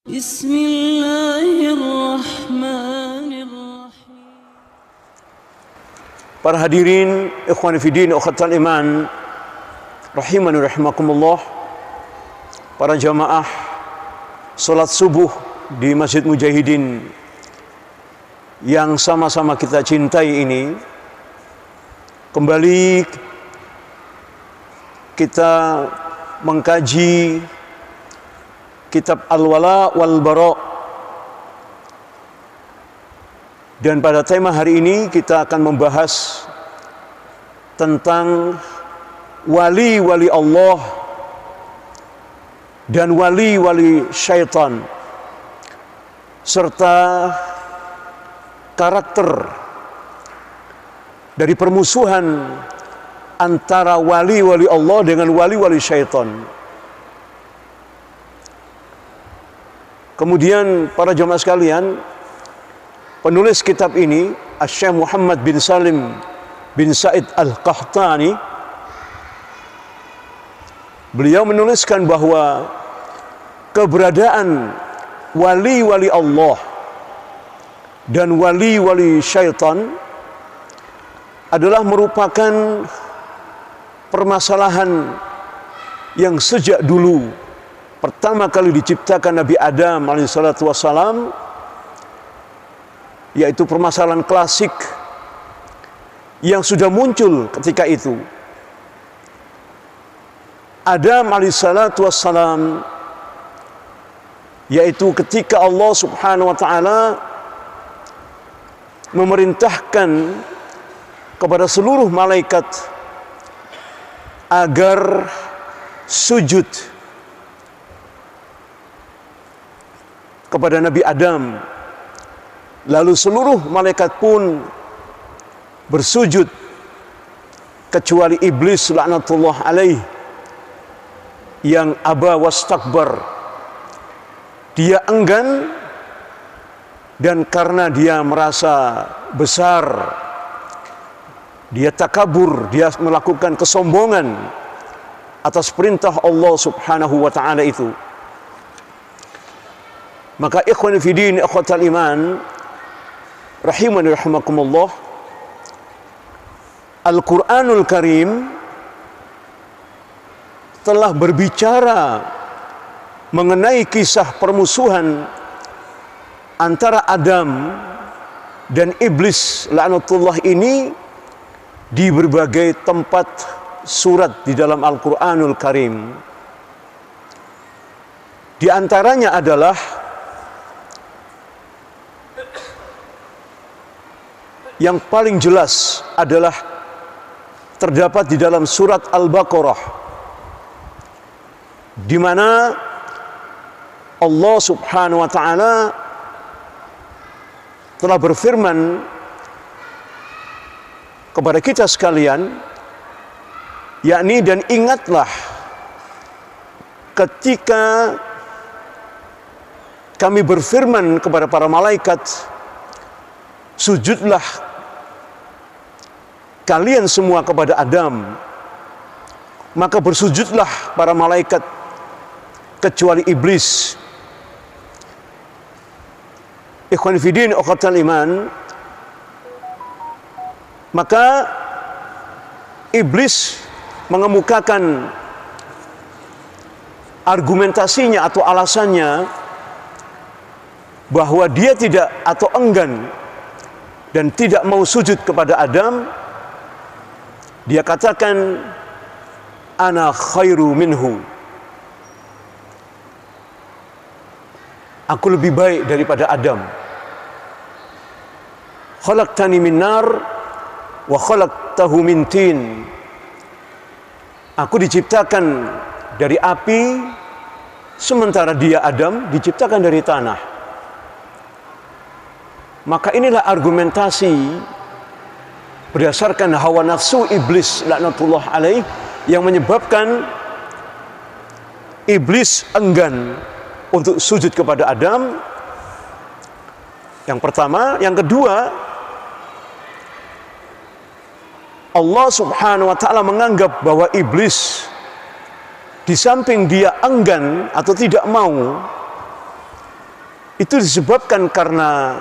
Bismillahirrahmanirrahim. Para hadirin, ikhwan fillah, ukhatul iman, rahimani rahimakumullah. Para jamaah salat subuh di Masjid Mujahidin yang sama-sama kita cintai ini, kembali kita mengkaji kitab Al-Wala wal Bara. Dan pada tema hari ini kita akan membahas tentang wali-wali Allah dan wali-wali syaitan, serta karakter dari permusuhan antara wali-wali Allah dengan wali-wali syaitan. Kemudian para jamaah sekalian, penulis kitab ini, Syekh Muhammad bin Salim bin Said Al-Qahtani, beliau menuliskan bahwa keberadaan wali-wali Allah dan wali-wali syaitan adalah merupakan permasalahan yang sejak dulu pertama kali diciptakan Nabi Adam alaihissalatu wassalam, yaitu permasalahan klasik yang sudah muncul ketika itu. Adam alaihissalatu wassalam, yaitu ketika Allah subhanahu wa ta'ala memerintahkan kepada seluruh malaikat agar sujud kepada Nabi Adam. Lalu seluruh malaikat pun bersujud kecuali iblis laknatullah alaih yang aba wastakbar. Dia enggan, dan karena dia merasa besar, dia takabur, dia melakukan kesombongan atas perintah Allah subhanahu wa ta'ala itu. Maka ikhwan fillah, akhwatul iman, rahimani rahimakumullah, Al-Quranul Karim telah berbicara mengenai kisah permusuhan antara Adam dan iblis laknatullah ini di berbagai tempat surat di dalam Al-Quranul Karim. Di antaranya adalah yang paling jelas adalah terdapat di dalam surat Al-Baqarah, di mana Allah subhanahu wa ta'ala telah berfirman kepada kita sekalian, yakni, dan ingatlah ketika kami berfirman kepada para malaikat, sujudlah kalian semua kepada Adam, maka bersujudlah para malaikat kecuali iblis. Ikhwan fillah, ukhatul iman, maka iblis mengemukakan argumentasinya atau alasannya bahwa dia tidak atau enggan dan tidak mau sujud kepada Adam. Dia katakan, ana khairu minhu, aku lebih baik daripada Adam. Khalaqtani min nar wa khalaqtahu min tin, aku diciptakan dari api, sementara dia Adam diciptakan dari tanah. Maka inilah argumentasi berdasarkan hawa nafsu iblis laknatullah alaih yang menyebabkan iblis enggan untuk sujud kepada Adam. Yang pertama. Yang kedua, Allah subhanahu wa ta'ala menganggap bahwa iblis, di samping dia enggan atau tidak mau itu disebabkan karena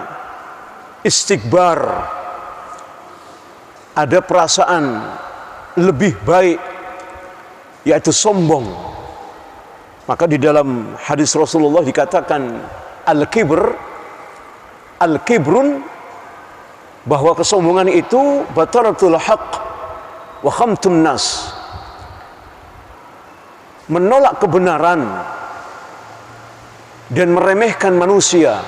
istikbar, ada perasaan lebih baik, yaitu sombong. Maka di dalam hadis Rasulullah dikatakan al-kibrun, bahwa kesombongan itu bataratul haqq wa khamtun nas, menolak kebenaran dan meremehkan manusia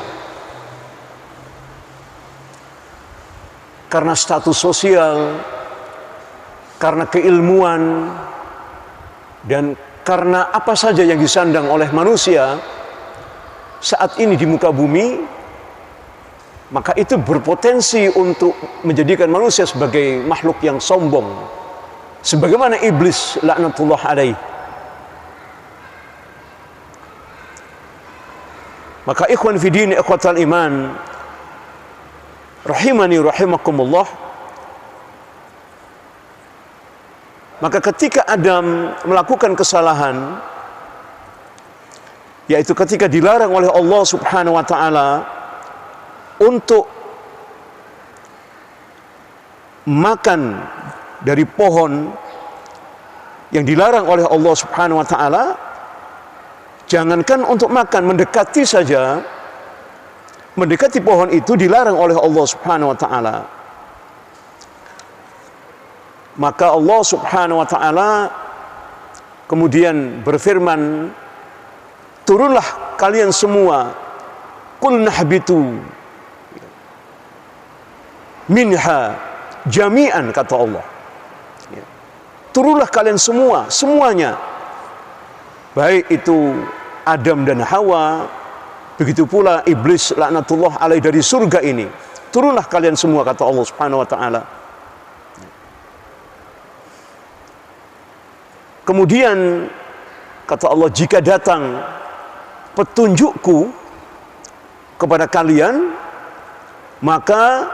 karena status sosial, karena keilmuan, dan karena apa saja yang disandang oleh manusia saat ini di muka bumi. Maka itu berpotensi untuk menjadikan manusia sebagai makhluk yang sombong, sebagaimana iblis laknatullah alaih. Maka ikhwan fidin, ikhwatal iman, rahimani rahimakumullah, maka ketika Adam melakukan kesalahan, yaitu ketika dilarang oleh Allah Subhanahu wa taala untuk makan dari pohon yang dilarang oleh Allah Subhanahu wa taala, jangankan untuk makan, mendekati saja, mendekati pohon itu dilarang oleh Allah Subhanahu wa taala. Maka Allah Subhanahu wa taala kemudian berfirman, turunlah kalian semua, qul nahbitu minha jami'an, kata Allah. Turunlah kalian semua, semuanya, baik itu Adam dan Hawa, begitu pula iblis laknatullah alaih dari surga ini. Turunlah kalian semua, kata Allah Subhanahu wa taala. Kemudian kata Allah, jika datang petunjukku kepada kalian, maka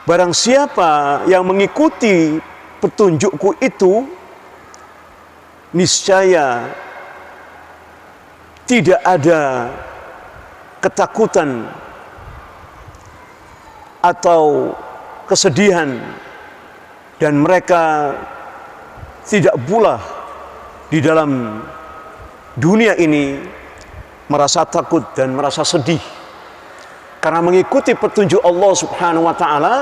barang siapa yang mengikuti petunjukku itu, niscaya tidak ada ketakutan atau kesedihan, dan mereka tidak pula di dalam dunia ini merasa takut dan merasa sedih. Karena mengikuti petunjuk Allah Subhanahu wa taala,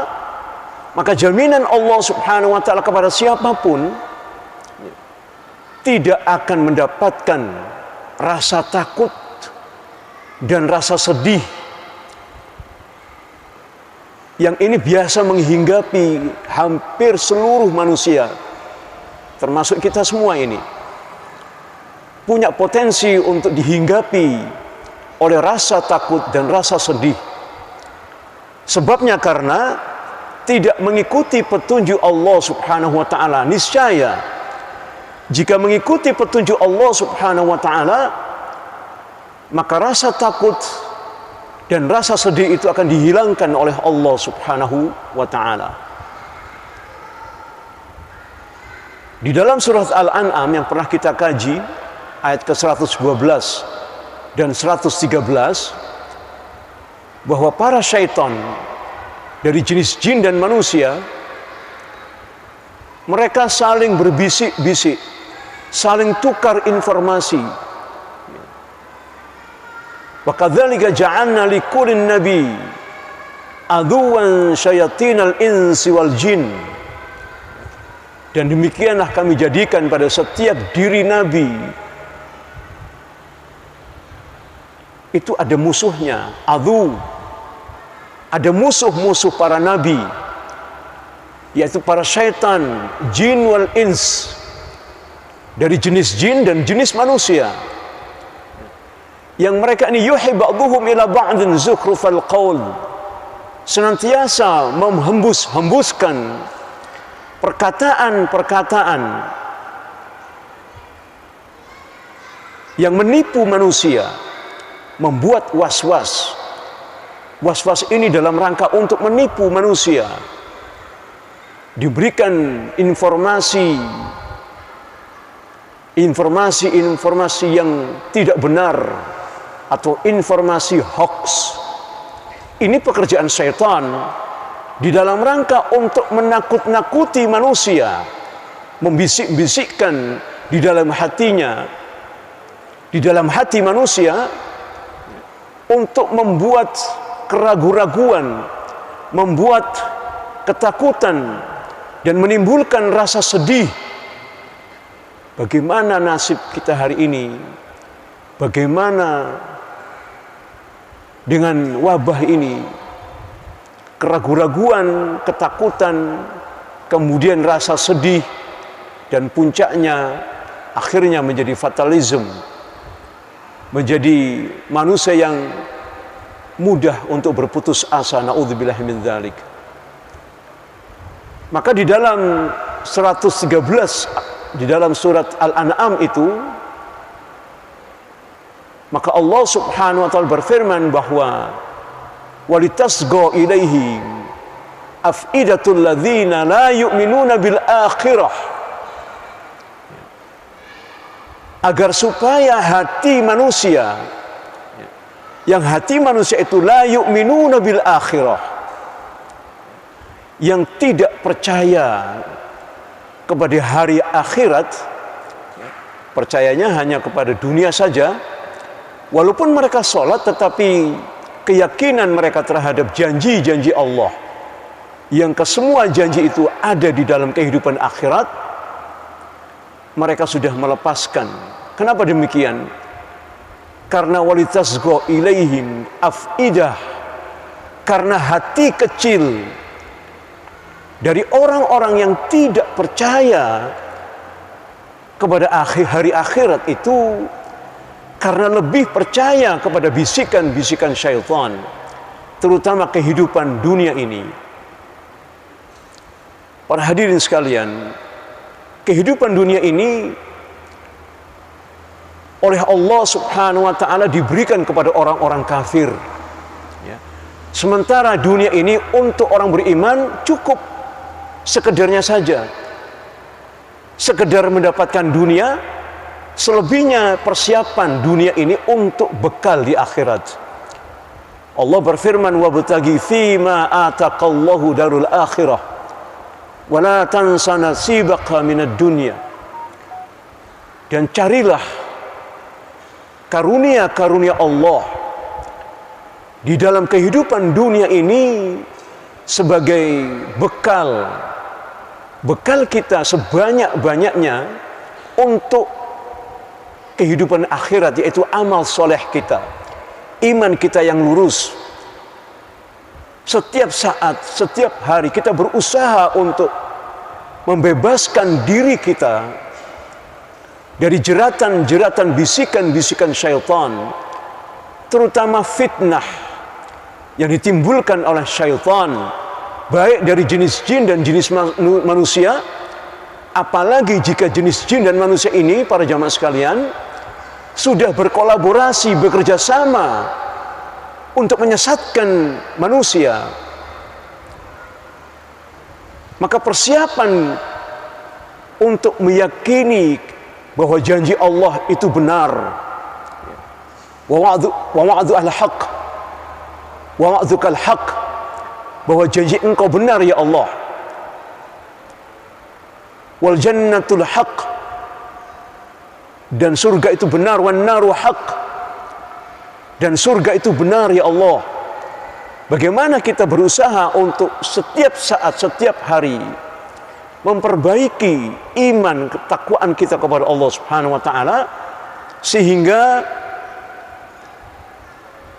maka jaminan Allah Subhanahu wa taala kepada siapapun tidak akan mendapatkan rasa takut dan rasa sedih yang ini biasa menghinggapi hampir seluruh manusia, termasuk kita semua ini, punya potensi untuk dihinggapi oleh rasa takut dan rasa sedih. Sebabnya karena tidak mengikuti petunjuk Allah Subhanahu wa taala. Niscaya jika mengikuti petunjuk Allah Subhanahu wa taala, maka rasa takut dan rasa sedih itu akan dihilangkan oleh Allah Subhanahu wa taala. Di dalam surat Al-An'am yang pernah kita kaji, ayat ke-112 dan 113, bahwa para syaitan dari jenis jin dan manusia, mereka saling berbisik-bisik, saling tukar informasi. Wa kadzalika ja'alna likulli nabi aduwan syayatinal insi wal jin. Dan demikianlah kami jadikan pada setiap diri nabi itu ada musuhnya, adu. Ada musuh-musuh para nabi, yaitu para syaitan, jin wal ins, dari jenis jin dan jenis manusia, yang mereka ini yuhi ba'duhum ila ba'din zukhrufal qaul, senantiasa menghembus-hembuskan perkataan-perkataan yang menipu manusia, membuat was-was. Was-was ini dalam rangka untuk menipu manusia. Diberikan informasi yang tidak benar, atau informasi hoax. Ini pekerjaan syaitan di dalam rangka untuk menakut-nakuti manusia, membisik-bisikkan di dalam hatinya, di dalam hati manusia, untuk membuat keraguan-raguan, membuat ketakutan, dan menimbulkan rasa sedih. Bagaimana nasib kita hari ini? Bagaimana dengan wabah ini? Keraguan-raguan, ketakutan, kemudian rasa sedih, dan puncaknya akhirnya menjadi fatalism, menjadi manusia yang mudah untuk berputus asa. Na'udzubillah min dzalik. Maka di dalam 113 di dalam surat Al-An'am itu, maka Allah Subhanahu wa taala berfirman bahwa walitasgha ilaihim afidatul ladzina la yu'minuna bil akhirah, agar supaya hati manusia, yang hati manusia itu la yu'minuna bil akhirah, yang tidak percaya kepada hari akhirat, percayanya hanya kepada dunia saja, walaupun mereka sholat, tetapi keyakinan mereka terhadap janji-janji Allah, yang kesemua janji itu ada di dalam kehidupan akhirat, mereka sudah melepaskan. Kenapa demikian? Karena walitasgha ilaihim afidah, karena hati kecil dari orang-orang yang tidak percaya kepada hari akhirat itu, karena lebih percaya kepada bisikan-bisikan syaitan, terutama kehidupan dunia ini. Para hadirin sekalian, kehidupan dunia ini oleh Allah Subhanahu wa taala diberikan kepada orang-orang kafir. Sementara dunia ini untuk orang beriman cukup sekedarnya saja, sekedar mendapatkan dunia, selebihnya persiapan dunia ini untuk bekal di akhirat. Allah berfirman, wabtaghi fima ataqallahu darul akhirah wa la tansa nasibaka minad dunya, dan carilah karunia-karunia Allah di dalam kehidupan dunia ini sebagai bekal kita sebanyak-banyaknya untuk kehidupan akhirat, yaitu amal soleh kita, iman kita yang lurus. Setiap saat, setiap hari kita berusaha untuk membebaskan diri kita dari jeratan-jeratan bisikan-bisikan syaitan, terutama fitnah yang ditimbulkan oleh syaitan, baik dari jenis jin dan jenis manusia. Apalagi jika jenis jin dan manusia ini, para jamaah sekalian, sudah berkolaborasi, bekerja sama untuk menyesatkan manusia, maka persiapan untuk meyakini bahwa janji Allah itu benar, wa wa'du al-haq wa wa'dukal haq, bahwa janji engkau benar ya Allah, wal jannatul haq, dan surga itu benar, wan naru haq, dan surga itu benar ya Allah. Bagaimana kita berusaha untuk setiap saat, setiap hari memperbaiki iman, ketakwaan kita kepada Allah Subhanahu wa taala, sehingga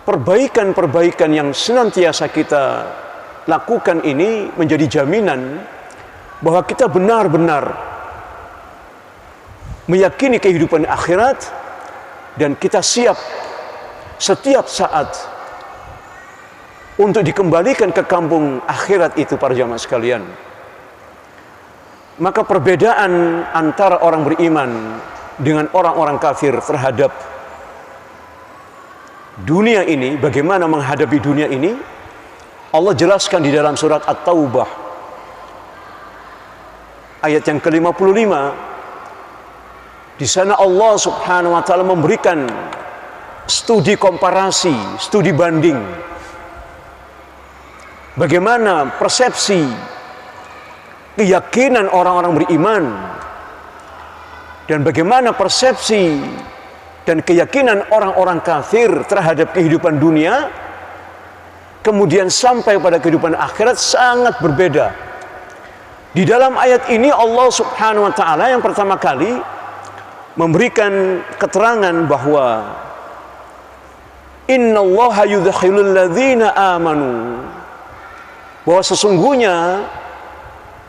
perbaikan-perbaikan yang senantiasa kita lakukan ini menjadi jaminan bahwa kita benar-benar meyakini kehidupan akhirat, dan kita siap setiap saat untuk dikembalikan ke kampung akhirat itu, para jamaah sekalian. Maka perbedaan antara orang beriman dengan orang-orang kafir terhadap dunia ini, bagaimana menghadapi dunia ini, Allah jelaskan di dalam surat At-Taubah ayat yang ke-55. Di sana Allah Subhanahu wa taala memberikan studi komparasi, studi banding. Bagaimana persepsi, keyakinan orang-orang beriman, dan bagaimana persepsi dan keyakinan orang-orang kafir terhadap kehidupan dunia, kemudian sampai pada kehidupan akhirat sangat berbeda. Di dalam ayat ini Allah Subhanahu wa taala yang pertama kali memberikan keterangan bahwa innallaha yudkhilul ladzina amanu, bahwa sesungguhnya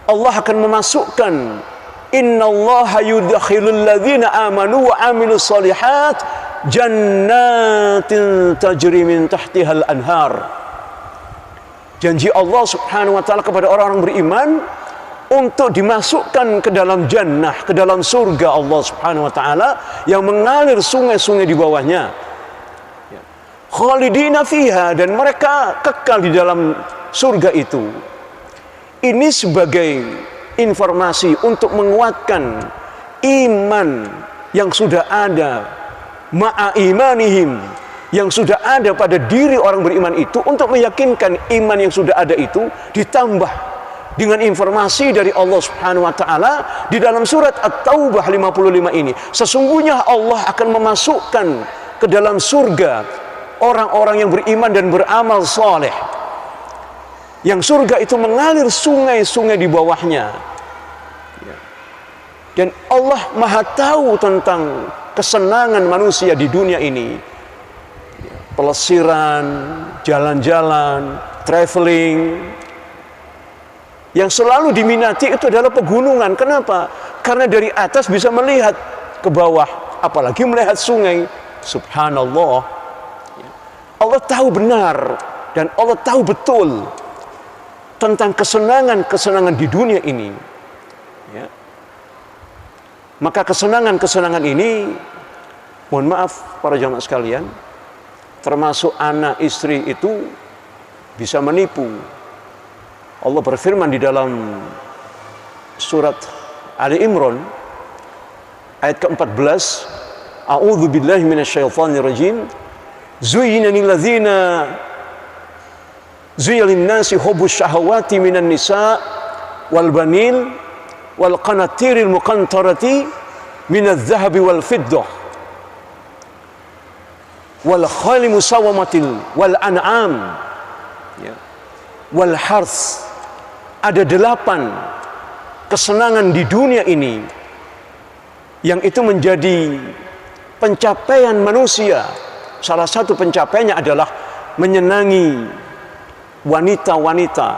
Allah akan memasukkan, innallaha yudkhilul ladzina amanu wa amilus solihat jannatin tajri min tahtihal anhar. Janji Allah Subhanahu wa taala kepada orang-orang beriman untuk dimasukkan ke dalam jannah, ke dalam surga Allah Subhanahu wa taala yang mengalir sungai-sungai di bawahnya. Khalidina fiha, dan mereka kekal di dalam surga itu. Ini sebagai informasi untuk menguatkan iman yang sudah ada, ma'a imanihim, yang sudah ada pada diri orang beriman itu, untuk meyakinkan iman yang sudah ada itu ditambah dengan informasi dari Allah Subhanahu wa taala di dalam surat At-Taubah 55 ini. Sesungguhnya Allah akan memasukkan ke dalam surga orang-orang yang beriman dan beramal saleh, yang surga itu mengalir sungai-sungai di bawahnya. Dan Allah Maha tahu tentang kesenangan manusia di dunia ini. Pelesiran, jalan-jalan, traveling. Yang selalu diminati itu adalah pegunungan. Kenapa? Karena dari atas bisa melihat ke bawah, apalagi melihat sungai. Subhanallah. Allah tahu benar dan Allah tahu betul tentang kesenangan-kesenangan di dunia ini. Ya. Maka kesenangan-kesenangan ini, mohon maaf para jamaah sekalian, termasuk anak istri itu bisa menipu. Allah berfirman di dalam surat Ali Imran ayat ke-14, A'udzu billahi minasyaitonir rajim. Zuyyina lin-nasi hubbus syahawati minan nisa wal banil wal qanatiril muqantarati minadh dhahabi wal fiddah wal khayli musawwamatil wal an'am wal harth. Ada 8 kesenangan di dunia ini yang itu menjadi pencapaian manusia. Salah satu pencapaiannya adalah menyenangi wanita-wanita,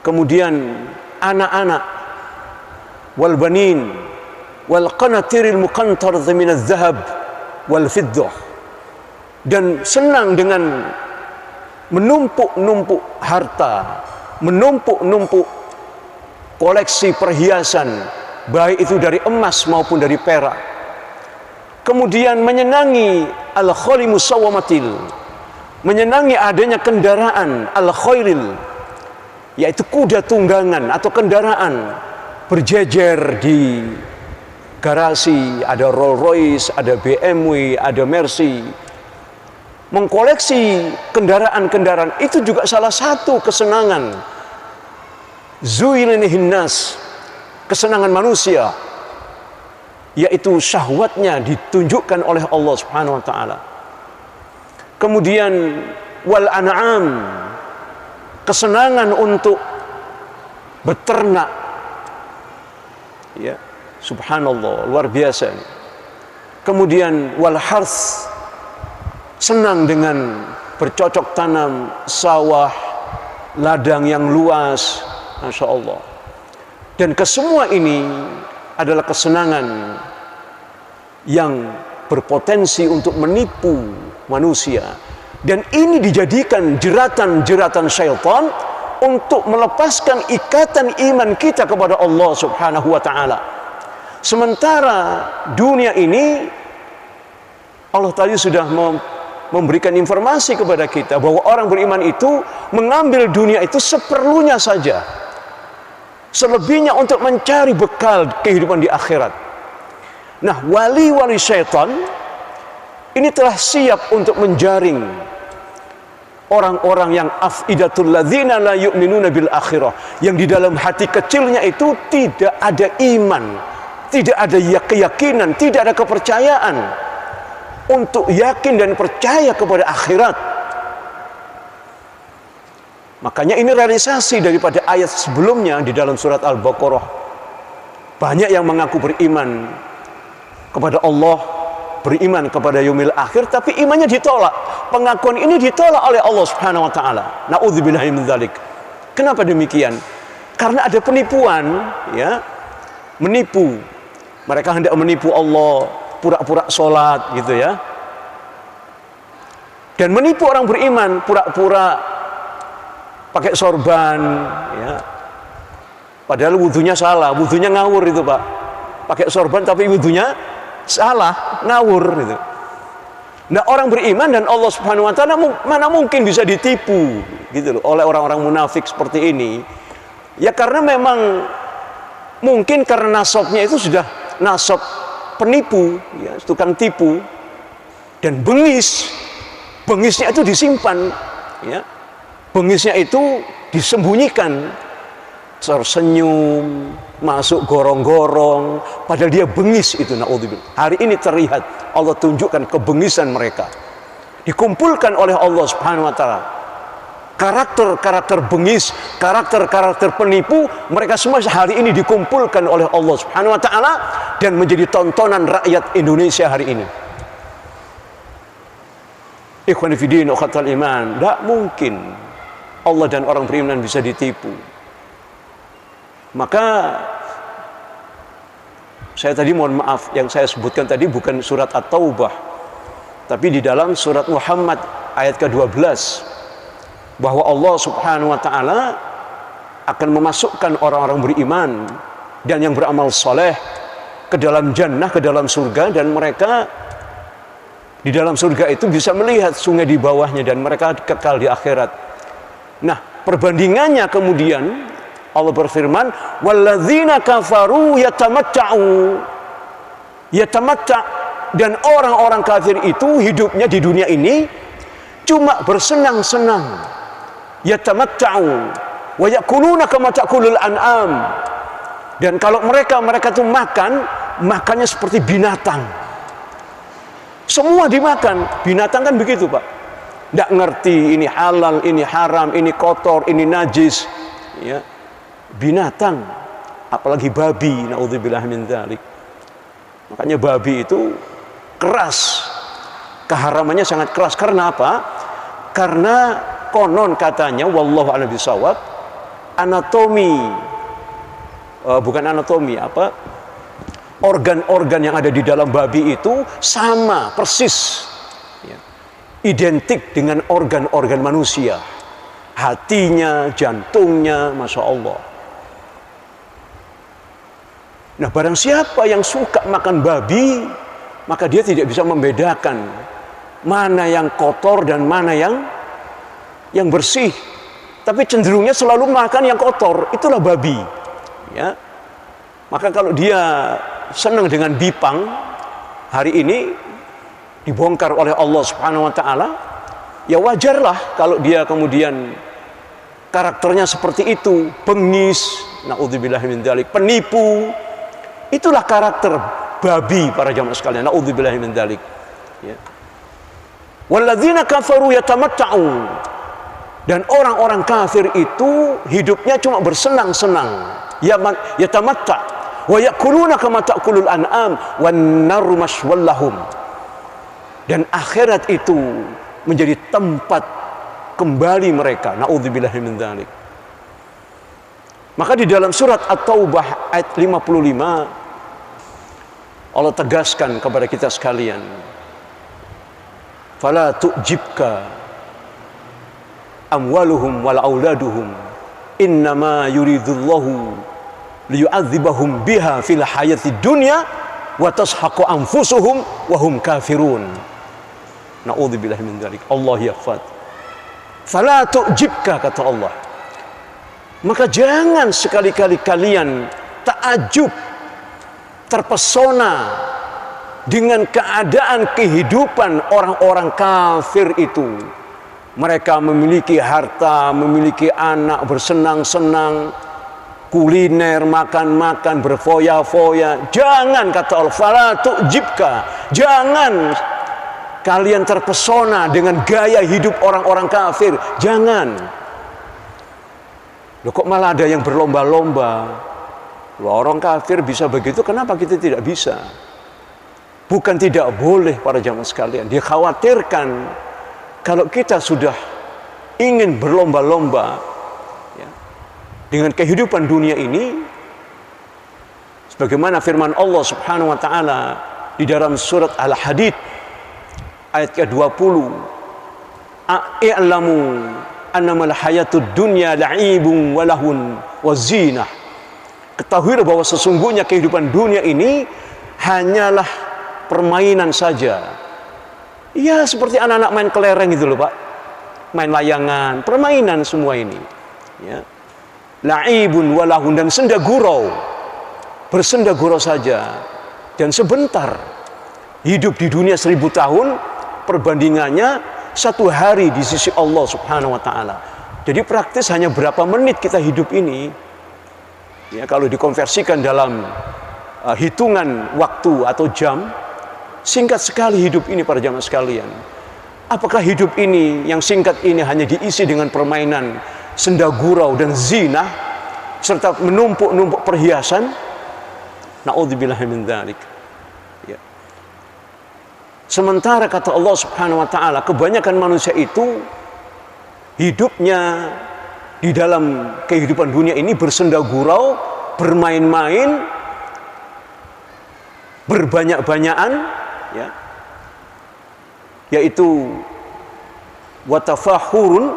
kemudian anak-anak, wal banin wal qanatiril muqantarati minadh dhahab wal fiddah, dan senang dengan menumpuk-numpuk harta, menumpuk-numpuk koleksi perhiasan, baik itu dari emas maupun dari perak. Kemudian menyenangi al-khayli musawwamatil, menyenangi adanya kendaraan al-khaylil, yaitu kuda tunggangan atau kendaraan berjejer di garasi, ada Rolls Royce, ada BMW, ada Mercy. Mengkoleksi kendaraan-kendaraan itu juga salah satu kesenangan. Zuyyina nas, kesenangan manusia, yaitu syahwatnya ditunjukkan oleh Allah Subhanahu wa taala. Kemudian wal an'am, kesenangan untuk beternak. Ya, subhanallah, luar biasa. Kemudian wal harth, senang dengan bercocok tanam, sawah, ladang yang luas, Masya Allah. Dan kesemua ini adalah kesenangan yang berpotensi untuk menipu manusia. Dan ini dijadikan jeratan-jeratan syaitan untuk melepaskan ikatan iman kita kepada Allah Subhanahu wa ta'ala. Sementara dunia ini, Allah tadi sudah memberikan informasi kepada kita bahwa orang beriman itu mengambil dunia itu seperlunya saja, selebihnya untuk mencari bekal kehidupan di akhirat. Nah, wali-wali syaitan ini telah siap untuk menjaring orang-orang yang afidatul ladzina la yu'minuna bil akhirah, yang di dalam hati kecilnya itu tidak ada iman, tidak ada keyakinan, tidak ada kepercayaan untuk yakin dan percaya kepada akhirat. Makanya ini realisasi daripada ayat sebelumnya di dalam surat Al-Baqarah. Banyak yang mengaku beriman kepada Allah, beriman kepada yaumil akhir, tapi imannya ditolak. Pengakuan ini ditolak oleh Allah Subhanahu wa taala. Nauzubillahi min dzalik. Kenapa demikian? Karena ada penipuan, ya. Menipu. Mereka hendak menipu Allah, pura-pura sholat gitu ya. Dan menipu orang beriman, pura-pura pakai sorban, ya. Padahal wudhunya salah, wudhunya ngawur itu Pak. Pakai sorban tapi wudhunya salah, ngawur gitu. Nah, orang beriman dan Allah Subhanahu wa taala mana mungkin bisa ditipu gitu loh oleh orang-orang munafik seperti ini. Ya karena memang mungkin karena nasabnya itu sudah nasab penipu, ya, tukang tipu, dan bengisnya itu disimpan, ya. Bengisnya itu disembunyikan, tersenyum, masuk gorong-gorong, padahal dia bengis itu, naudzubillah. Hari ini terlihat Allah tunjukkan kebengisan mereka. Dikumpulkan oleh Allah Subhanahu wa taala. Karakter-karakter bengis, karakter-karakter penipu, mereka semua hari ini dikumpulkan oleh Allah Subhanahu wa taala dan menjadi tontonan rakyat Indonesia hari ini. Ikhwan fillah wa khatal iman, tidak mungkin Allah dan orang beriman bisa ditipu. Maka saya tadi mohon maaf, yang saya sebutkan tadi bukan surat At-Taubah, tapi di dalam surat Muhammad ayat ke-12, bahwa Allah Subhanahu wa taala akan memasukkan orang-orang beriman dan yang beramal soleh ke dalam jannah, ke dalam surga, dan mereka di dalam surga itu bisa melihat sungai di bawahnya dan mereka kekal di akhirat. Nah, perbandingannya kemudian Allah berfirman, walladzina kafaru yatamatta'u. Dan orang-orang kafir itu hidupnya di dunia ini cuma bersenang-senang. Yatamatta'u wa yakuluna kama ta'kulul an'am. Dan kalau mereka tuh makannya seperti binatang. Semua dimakan. Binatang kan begitu, Pak. Tidak ngerti ini halal, ini haram, ini kotor, ini najis, ya. Binatang, apalagi babi, naudzubillah min dzalik. Makanya babi itu keras, keharamannya sangat keras. Karena apa? Karena konon katanya, wallahu a'lam bishawab, organ-organ yang ada di dalam babi itu sama persis, ya, identik dengan organ-organ manusia, hatinya, jantungnya, masya Allah. Nah, barang siapa yang suka makan babi, maka dia tidak bisa membedakan mana yang kotor dan mana yang bersih. Tapi cenderungnya selalu makan yang kotor, itulah babi, ya. Maka kalau dia senang dengan bipang, hari ini dibongkar oleh Allah Subhanahu wa taala, ya wajarlah kalau dia kemudian karakternya seperti itu, bengis, naudzubillah min dzalik, penipu. Itulah karakter babi para jamaah sekalian, naudzubillah min dzalik, ya. Walladzina kafaru yatamatta'u. Dan orang-orang kafir itu hidupnya cuma bersenang-senang, yatamatta' wa yakuluna kama ta'kulul an'am wan naru maswallahum. Dan akhirat itu menjadi tempat kembali mereka, naudzubillah min dzalik. Maka di dalam surat At-Taubah ayat 55 Allah tegaskan kepada kita sekalian, fala tu'jibka amwaluhum wal auladuhum innama yuridullahu liyu'adzibahum biha fil hayati dunya wa tashaqu anfusuhum wa hum kafirun. Na'udzubillah min dzalik. Allah yafad. Fala tu'jibka, kata Allah. Maka jangan sekali-kali kalian ta'ajub, terpesona dengan keadaan kehidupan orang-orang kafir itu. Mereka memiliki harta, memiliki anak, bersenang-senang, kuliner, makan-makan, berfoya-foya. Jangan, kata Allah, fala tu'jibka, jangan kalian terpesona dengan gaya hidup orang-orang kafir. Jangan. Loh, kok malah ada yang berlomba-lomba? Loh, orang kafir bisa begitu, kenapa kita tidak bisa? Bukan tidak boleh, para jamaah sekalian. Dikhawatirkan kalau kita sudah ingin berlomba-lomba ya, dengan kehidupan dunia ini, sebagaimana firman Allah Subhanahu wa taala di dalam surat Al-Hadid ayat ke-20, "I'lamu annamal hayatud dunya la'ibun wa lahun wa zinah." Ketahuilah bahwa sesungguhnya kehidupan dunia ini hanyalah permainan saja. Ya, seperti anak-anak main kelereng gitu loh, Pak. Main layangan, permainan semua ini. Ya. La'ibun walahun, dan senda gurau. Bersenda gurau saja. Dan sebentar. Hidup di dunia 1000 tahun, perbandingannya 1 hari di sisi Allah Subhanahu wa taala. Jadi praktis hanya berapa menit kita hidup ini. Ya, kalau dikonversikan dalam hitungan waktu atau jam, singkat sekali hidup ini, para jamaah sekalian. Apakah hidup ini yang singkat ini hanya diisi dengan permainan, senda gurau dan zina, serta menumpuk-numpuk perhiasan? Na'udzubillahi min dzalik. Ya. Sementara kata Allah Subhanahu wa taala, kebanyakan manusia itu hidupnya di dalam kehidupan dunia ini bersenda gurau, bermain-main, berbanyak-banyakan, ya, yaitu watafahurun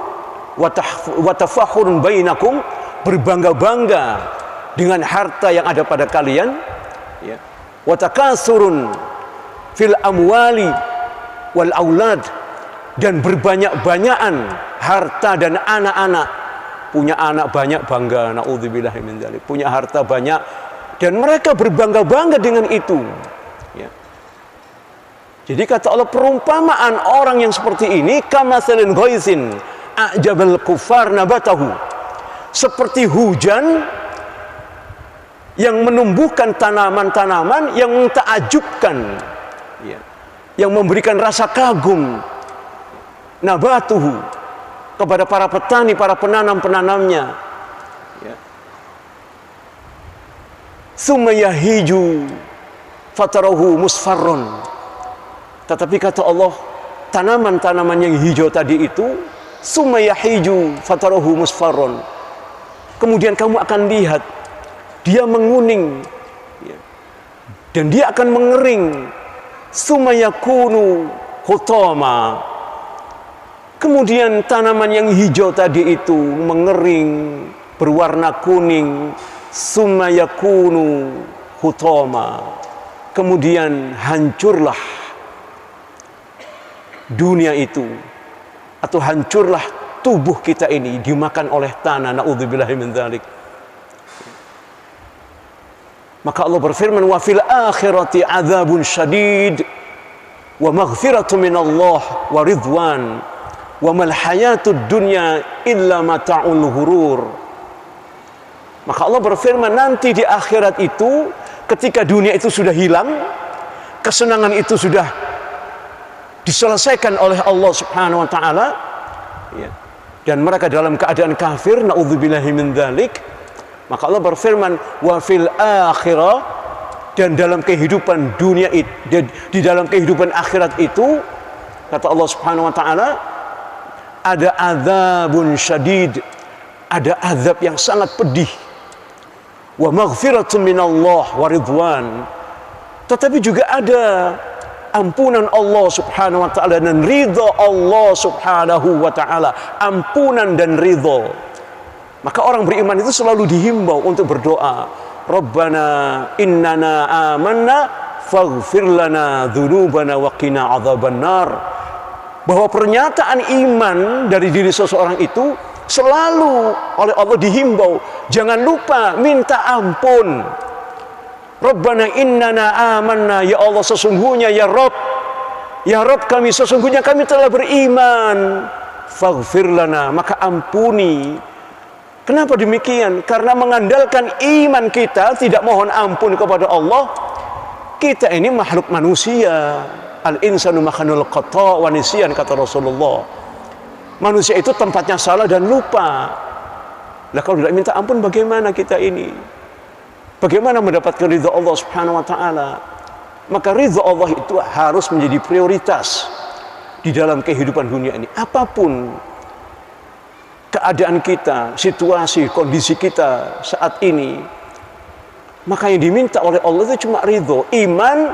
bainakum, berbangga-bangga dengan harta yang ada pada kalian, ya, watakasurun fil amwali wal aulad, dan berbanyak-banyakan harta dan anak-anak. Punya anak banyak bangga, naudzubillahi min dzalik. Punya harta banyak dan mereka berbangga-bangga dengan itu. Ya. Jadi kata Allah, perumpamaan orang yang seperti ini kamatsalin ghaizin a'jabal kuffar nabatahu, seperti hujan yang menumbuhkan tanaman-tanaman yang mentakjubkan, ya, yang memberikan rasa kagum, nabatuhu, kepada para petani, para penanam-penanamnya. Ya. Tsumma yahiju fatarahu musfarron. Tetapi kata Allah, tanaman-tanaman yang hijau tadi itu, tsumma yahiju fatarahu musfarron, kemudian kamu akan lihat dia menguning, ya, dan dia akan mengering. Tsumma yakunu hutama, kemudian tanaman yang hijau tadi itu mengering, berwarna kuning. Summa yakunu hutama, kemudian hancurlah dunia itu, atau hancurlah tubuh kita ini dimakan oleh tanah. Na'udzubillahi min dzalik. Maka Allah berfirman, wa fil akhirati adzabun syadid wa maghfiratun minallah wa ridwan wa mal hayatud dunya illa mata'ul ghurur. Maka Allah berfirman, nanti di akhirat itu, ketika dunia itu sudah hilang, kesenangan itu sudah diselesaikan oleh Allah Subhanahu wa taala, ya, dan mereka dalam keadaan kafir, naudzubillahi min dzalik, maka Allah berfirman, wa fil akhirah, dan dalam kehidupan dunia itu, di dalam kehidupan akhirat itu, kata Allah Subhanahu wa taala, ada adzabun syadid, ada azab yang sangat pedih, wa maghfiratun minallah wa ridwan, tetapi juga ada ampunan Allah Subhanahu wa taala dan ridha Allah Subhanahu wa taala, ampunan dan ridha. Maka orang beriman itu selalu dihimbau untuk berdoa, Rabbana innana amanna faghfir lana dzunubana wa qina adzabannar. Bahwa pernyataan iman dari diri seseorang itu selalu oleh Allah dihimbau, jangan lupa minta ampun. Rabbana innana amanna, ya Allah sesungguhnya ya Rabb kami sesungguhnya kami telah beriman. Faghfir lana, maka ampuni. Kenapa demikian? Karena mengandalkan iman kita, tidak mohon ampun kepada Allah. Kita ini makhluk manusia. Al-insanu makhanul khata' wa nisyan, kata Rasulullah. Manusia itu tempatnya salah dan lupa. Lah kalau tidak minta ampun, bagaimana kita ini? Bagaimana mendapatkan ridha Allah Subhanahu wa taala? Maka ridha Allah itu harus menjadi prioritas di dalam kehidupan dunia ini. Apapun keadaan kita, situasi, kondisi kita saat ini, maka yang diminta oleh Allah itu cuma ridho, iman,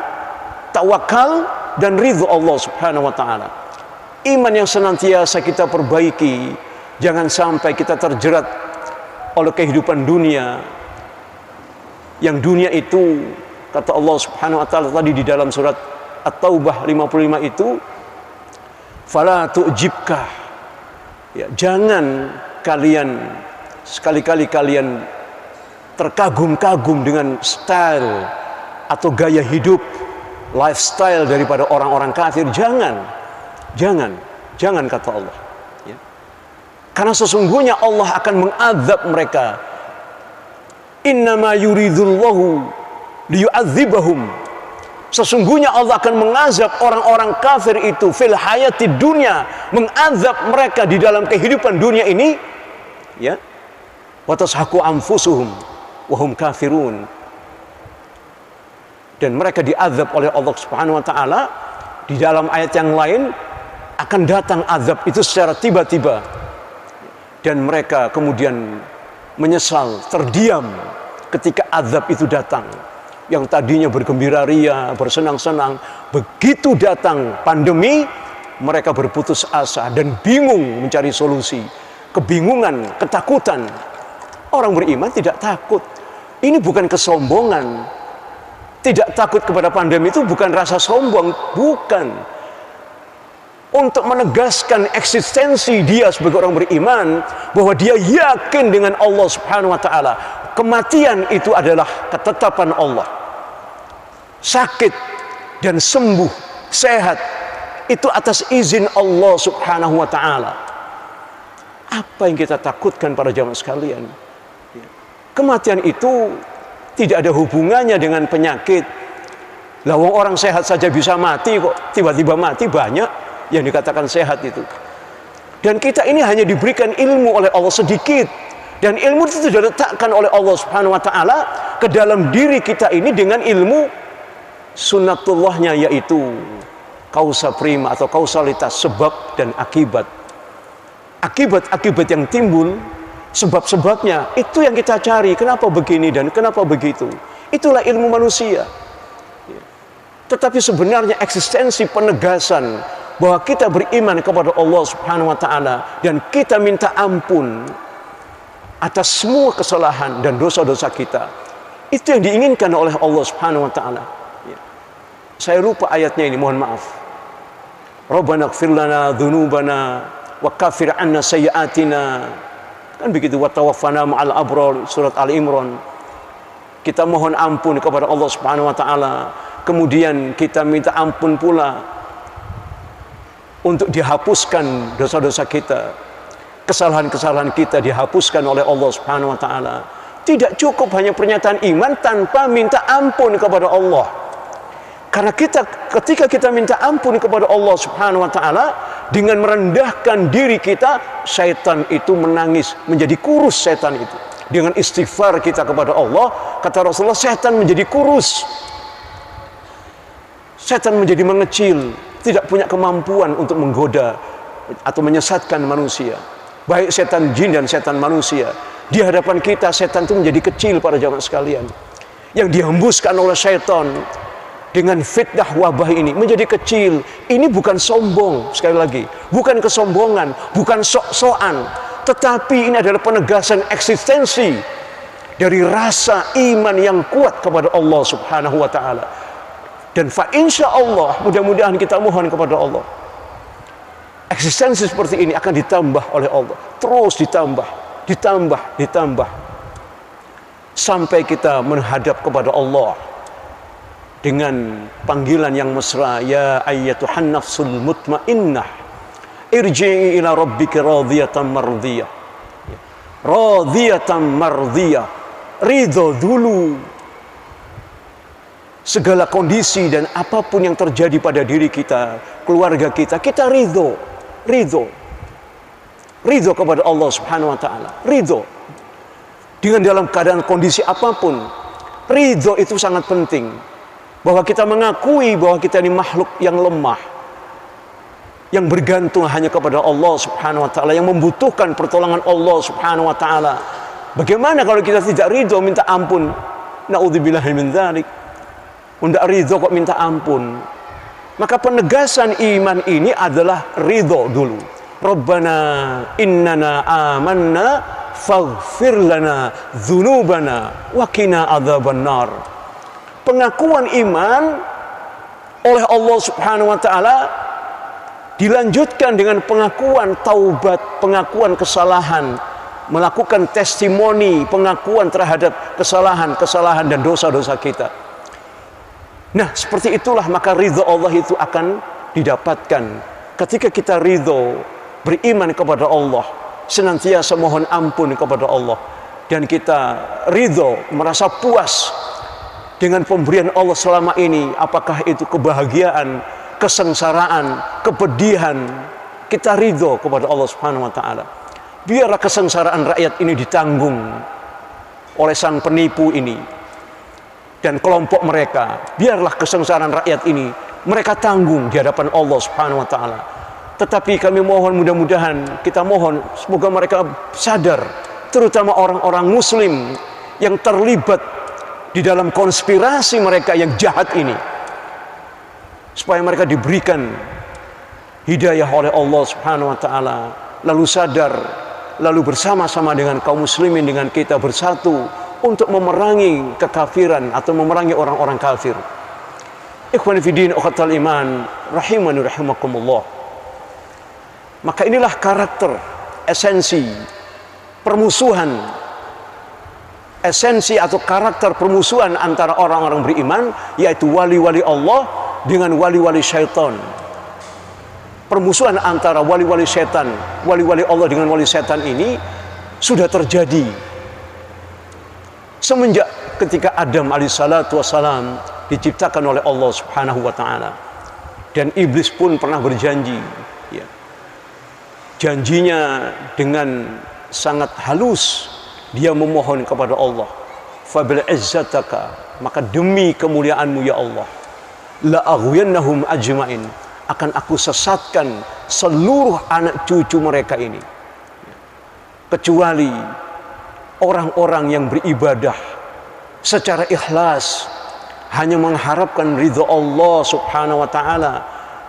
tawakal, dan ridho Allah Subhanahu wa ta'ala. Iman yang senantiasa kita perbaiki, jangan sampai kita terjerat oleh kehidupan dunia. Yang dunia itu, kata Allah Subhanahu wa ta'ala tadi di dalam surat At-Taubah 55 itu, fala tu'jibka, ya, jangan kalian sekali-kali kalian terkagum-kagum dengan style atau gaya hidup, lifestyle daripada orang-orang kafir. Jangan kata Allah, ya. Karena sesungguhnya Allah akan mengazab mereka. Innama yuridullahu liyu'adzibahum, sesungguhnya Allah akan mengazab orang-orang kafir itu fil hayati dunya, mengazab mereka di dalam kehidupan dunia ini, ya. Wa tashaqu anfusuhum wa hum kafirun, dan mereka diazab oleh Allah Subhanahu wa taala. Di dalam ayat yang lain akan datang azab itu secara tiba-tiba, dan mereka kemudian menyesal, terdiam ketika azab itu datang. Yang tadinya bergembira ria, bersenang-senang, begitu datang pandemi, mereka berputus asa dan bingung mencari solusi. Kebingungan, ketakutan. Orang beriman tidak takut. Ini bukan kesombongan. Tidak takut kepada pandemi itu bukan rasa sombong, bukan. Untuk menegaskan eksistensi dia sebagai orang beriman, bahwa dia yakin dengan Allah Subhanahu wa ta'ala. Kematian itu adalah ketetapan Allah. Sakit dan sembuh, sehat, itu atas izin Allah Subhanahu wa ta'ala. Apa yang kita takutkan para jamaah sekalian? Kematian itu tidak ada hubungannya dengan penyakit. Lah wong orang sehat saja bisa mati kok, tiba-tiba mati banyak yang dikatakan sehat itu. Dan kita ini hanya diberikan ilmu oleh Allah sedikit, dan ilmu itu sudah diletakkan oleh Allah Subhanahu wa ta'ala ke dalam diri kita ini dengan ilmu sunnatullahnya, yaitu kausa prima atau kausalitas, sebab dan akibat. Akibat-akibat yang timbul, sebab-sebabnya, itu yang kita cari. Kenapa begini dan kenapa begitu? Itulah ilmu manusia. Tetapi sebenarnya eksistensi penegasan bahwa kita beriman kepada Allah Subhanahu wa ta'ala dan kita minta ampun atas semua kesalahan dan dosa-dosa kita, itu yang diinginkan oleh Allah Subhanahu wa ta'ala. Saya lupa ayatnya ini, mohon maaf. Rabbana ighfir lana dzunubana wa kaffir 'anna sayyi'atina. Kan begitu, wa tawaffana ma'al abrar, surat Ali Imran. Kita mohon ampun kepada Allah Subhanahu wa taala, kemudian kita minta ampun pula untuk dihapuskan dosa-dosa kita. Kesalahan-kesalahan kita dihapuskan oleh Allah Subhanahu wa taala. Tidak cukup hanya pernyataan iman tanpa minta ampun kepada Allah. Karena ketika kita minta ampun kepada Allah Subhanahu wa ta'ala, dengan merendahkan diri kita, syaitan itu menangis, menjadi kurus syaitan itu. Dengan istighfar kita kepada Allah, kata Rasulullah, syaitan menjadi kurus. Syaitan menjadi mengecil, tidak punya kemampuan untuk menggoda atau menyesatkan manusia. Baik syaitan jin dan syaitan manusia. Di hadapan kita, syaitan itu menjadi kecil para jamaah sekalian. Yang dihembuskan oleh syaitan dengan fitnah wabah ini menjadi kecil. Ini bukan sombong, sekali lagi, bukan kesombongan, bukan sok-sokan, tetapi ini adalah penegasan eksistensi dari rasa iman yang kuat kepada Allah Subhanahu wa ta'ala. Dan fa insya Allah, mudah-mudahan kita mohon kepada Allah, eksistensi seperti ini akan ditambah oleh Allah, terus ditambah sampai kita menghadap kepada Allah dengan panggilan yang mesra, ya ayyatuhan nafsul mutmainnah irji'i ila rabbika radiyatan mardiyah. Radiyatan mardiyah, ridho dulu segala kondisi dan apapun yang terjadi pada diri kita, keluarga kita, kita ridho kepada Allah Subhanahu wa taala. Ridho dengan dalam keadaan kondisi apapun. Ridho itu sangat penting, bahwa kita mengakui bahwa kita ini makhluk yang lemah, yang bergantung hanya kepada Allah Subhanahu wa taala, yang membutuhkan pertolongan Allah Subhanahu wa taala. Bagaimana kalau kita tidak ridho minta ampun? Naudzubillahi min dzalik. Tidak ridho kok minta ampun. Maka penegasan iman ini adalah ridho dulu. Rabbana innana amanna faghfir lana dzunubana wa qina adzabannar. Pengakuan iman oleh Allah Subhanahu wa taala dilanjutkan dengan pengakuan taubat, pengakuan kesalahan, melakukan testimoni, pengakuan terhadap kesalahan dan dosa-dosa kita. Nah, seperti itulah maka ridho Allah itu akan didapatkan ketika kita ridho, beriman kepada Allah, senantiasa mohon ampun kepada Allah, dan kita ridho, merasa puas dengan pemberian Allah selama ini, apakah itu kebahagiaan, kesengsaraan, kepedihan, kita ridho kepada Allah Subhanahu wa taala. Biarlah kesengsaraan rakyat ini ditanggung oleh sang penipu ini dan kelompok mereka. Biarlah kesengsaraan rakyat ini mereka tanggung di hadapan Allah Subhanahu wa taala. Tetapi kami mohon, mudah-mudahan kita mohon semoga mereka sadar, terutama orang-orang muslim yang terlibat di dalam konspirasi mereka yang jahat ini, supaya mereka diberikan hidayah oleh Allah Subhanahu wa taala, lalu sadar, lalu bersama-sama dengan kaum muslimin, dengan kita bersatu untuk memerangi kekafiran atau memerangi orang-orang kafir. Ikhwani fi din, ukhatal iman, rahimani rahimakumullah. Maka inilah karakter, esensi permusuhan, esensi atau karakter permusuhan antara orang-orang beriman, yaitu wali-wali Allah dengan wali-wali syaitan. Permusuhan antara wali-wali setan, wali-wali Allah dengan wali setan ini sudah terjadi semenjak ketika Adam alaihissalatu wassalam diciptakan oleh Allah Subhanahu wa taala. Dan iblis pun pernah berjanji, ya, janjinya dengan sangat halus, dia memohon kepada Allah, fabil izzataka, maka demi kemuliaanmu ya Allah, la aghwiyannahum ajmain, akan aku sesatkan seluruh anak cucu mereka ini, kecuali orang-orang yang beribadah secara ikhlas, hanya mengharapkan ridho Allah Subhanahu wa taala,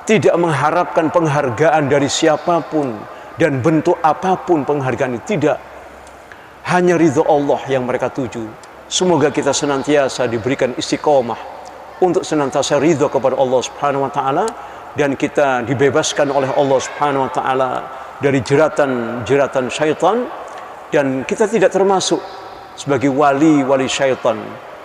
tidak mengharapkan penghargaan dari siapapun dan bentuk apapun penghargaan itu, tidak, hanya ridho Allah yang mereka tuju. Semoga kita senantiasa diberikan istiqomah untuk senantiasa ridho kepada Allah Subhanahu wa taala, dan kita dibebaskan oleh Allah Subhanahu wa taala dari jeratan syaitan, dan kita tidak termasuk sebagai wali-wali syaitan,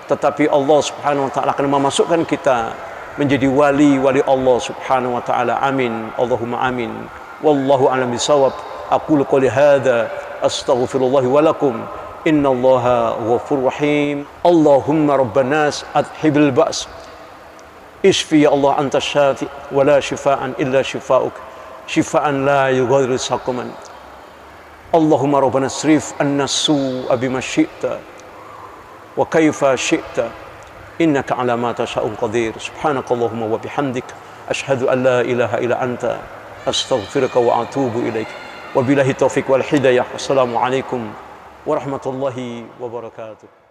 tetapi Allah Subhanahu wa taala akan memasukkan kita menjadi wali-wali Allah Subhanahu wa taala. Amin, Allahumma amin. Wallahu a'lam bishawab. Aqulu qouli hadza astaghfirullah wa lakum. Innallaha ghafurur rahim. Allahumma rabban nas adhibil ba's. Ishfi ya Allah, anta syafi wa la shifaa'an illa shifaa'uk. Shifaa'an la yughadiru saqaman. Allahumma rabbana asrif anna su'a bima syi'ta wa kaifa syi'ta innaka ala ma tasha'un qadir. Subhanakallahumma wa bihamdik asyhadu an la ilaha illa anta astaghfiruka wa atubu ilaik. Wabillahi taufiq wal hidayah. Wassalamu alaikum warahmatullahi wabarakatuh.